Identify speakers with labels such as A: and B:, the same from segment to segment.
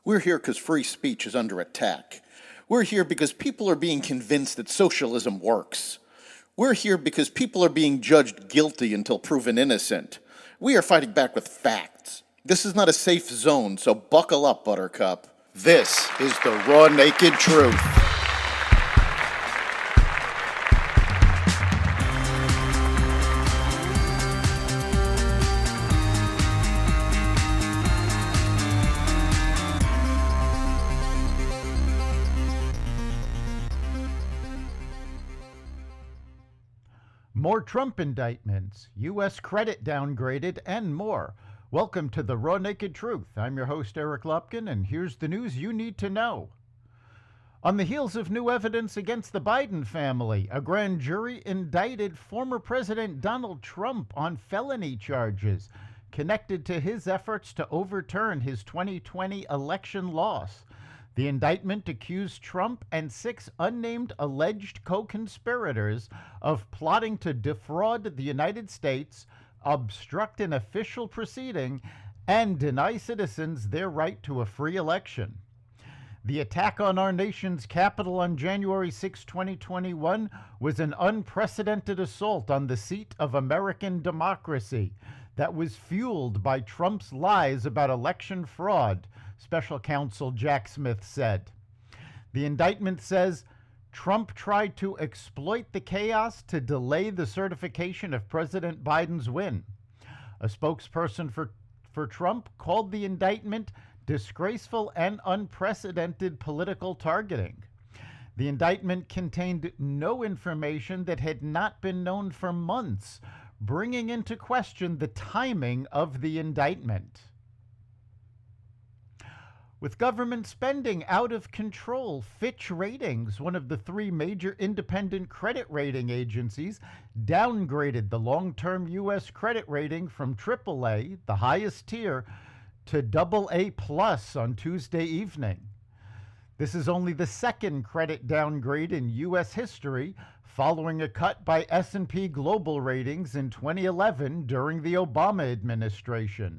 A: We're here because free speech is under attack. We're here because people are being convinced that socialism works. We're here because people are being judged guilty until proven innocent. We are fighting back with facts. This is not a safe zone, so buckle up, Buttercup. This is the raw, naked truth.
B: More Trump indictments, U.S. credit downgraded, and more. Welcome to the Raw Naked Truth. I'm your host, Eric Lupkin, and here's the news you need to know. On the heels of new evidence against the Biden family, a grand jury indicted former President Donald Trump on felony charges connected to his efforts to overturn his 2020 election loss. The indictment accused Trump and 6 unnamed alleged co-conspirators of plotting to defraud the United States, obstruct an official proceeding, and deny citizens their right to a free election. The attack on our nation's capital on January 6, 2021 was an unprecedented assault on the seat of American democracy that was fueled by Trump's lies about election fraud, Special Counsel Jack Smith said. The indictment says Trump tried to exploit the chaos to delay the certification of President Biden's win. A spokesperson for Trump called the indictment disgraceful and unprecedented political targeting. The indictment contained no information that had not been known for months, bringing into question the timing of the indictment. With government spending out of control, Fitch Ratings, one of the 3 major independent credit rating agencies, downgraded the long-term U.S. credit rating from AAA, the highest tier, to AA+ on Tuesday evening. This is only the second credit downgrade in U.S. history, following a cut by S&P Global Ratings in 2011 during the Obama administration.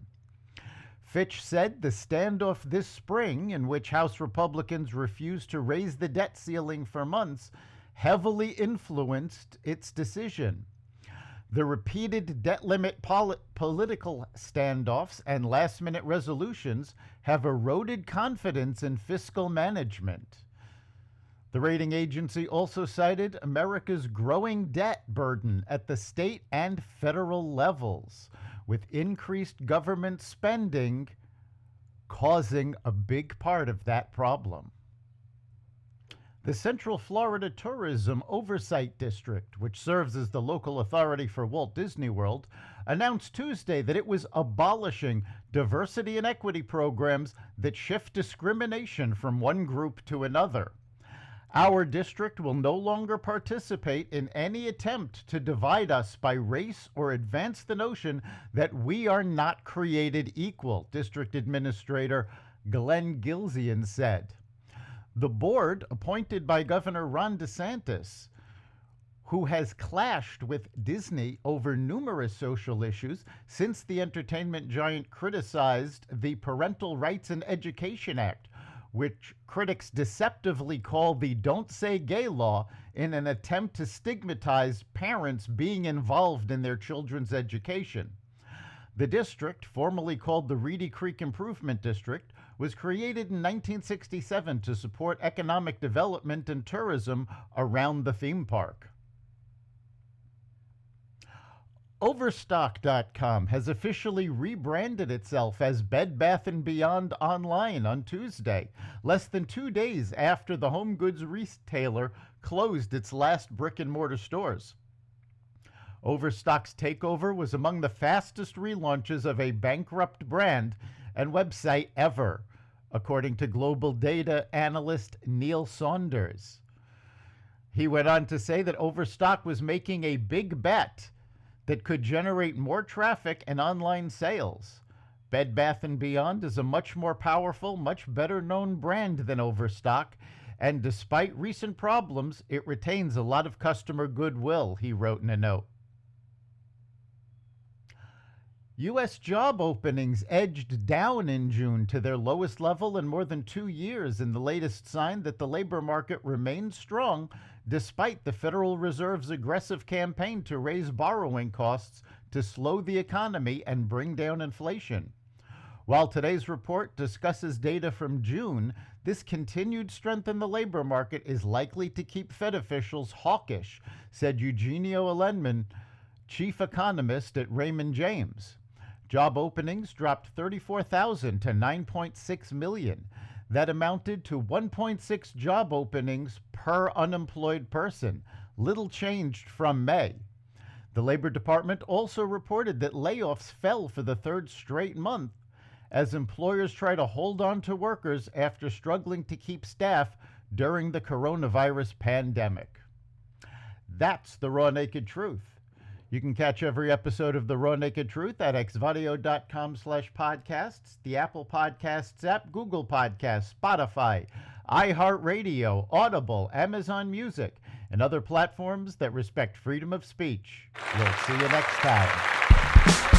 B: Fitch said the standoff this spring, in which House Republicans refused to raise the debt ceiling for months, heavily influenced its decision. The repeated debt limit political standoffs and last-minute resolutions have eroded confidence in fiscal management. The rating agency also cited America's growing debt burden at the state and federal levels, with increased government spending causing a big part of that problem. The Central Florida Tourism Oversight District, which serves as the local authority for Walt Disney World, announced Tuesday that it was abolishing diversity and equity programs that shift discrimination from one group to another. Our district will no longer participate in any attempt to divide us by race or advance the notion that we are not created equal, District Administrator Glenn Gilzian said. The board, appointed by Governor Ron DeSantis, who has clashed with Disney over numerous social issues since the entertainment giant criticized the Parental Rights and Education Act, which critics deceptively call the Don't Say Gay law, in an attempt to stigmatize parents being involved in their children's education. The district, formerly called the Reedy Creek Improvement District, was created in 1967 to support economic development and tourism around the theme park. Overstock.com has officially rebranded itself as Bed Bath & Beyond Online on Tuesday, less than 2 days after the home goods retailer closed its last brick-and-mortar stores. Overstock's takeover was among the fastest relaunches of a bankrupt brand and website ever, according to global data analyst Neil Saunders. He went on to say that Overstock was making a big bet that could generate more traffic and online sales. Bed Bath & Beyond is a much more powerful, much better known brand than Overstock, and despite recent problems, it retains a lot of customer goodwill, he wrote in a note. U.S. job openings edged down in June to their lowest level in more than 2 years, in the latest sign that the labor market remains strong despite the Federal Reserve's aggressive campaign to raise borrowing costs to slow the economy and bring down inflation. While today's report discusses data from June, this continued strength in the labor market is likely to keep Fed officials hawkish, said Eugenio Alenman, chief economist at Raymond James. Job openings dropped 34,000 to 9.6 million. That amounted to 1.6 job openings per unemployed person, little changed from May. The Labor Department also reported that layoffs fell for the third straight month as employers try to hold on to workers after struggling to keep staff during the coronavirus pandemic. That's the Raw Naked Truth. You can catch every episode of The Raw Naked Truth at xvadio.com/podcasts, the Apple Podcasts app, Google Podcasts, Spotify, iHeartRadio, Audible, Amazon Music, and other platforms that respect freedom of speech. We'll see you next time.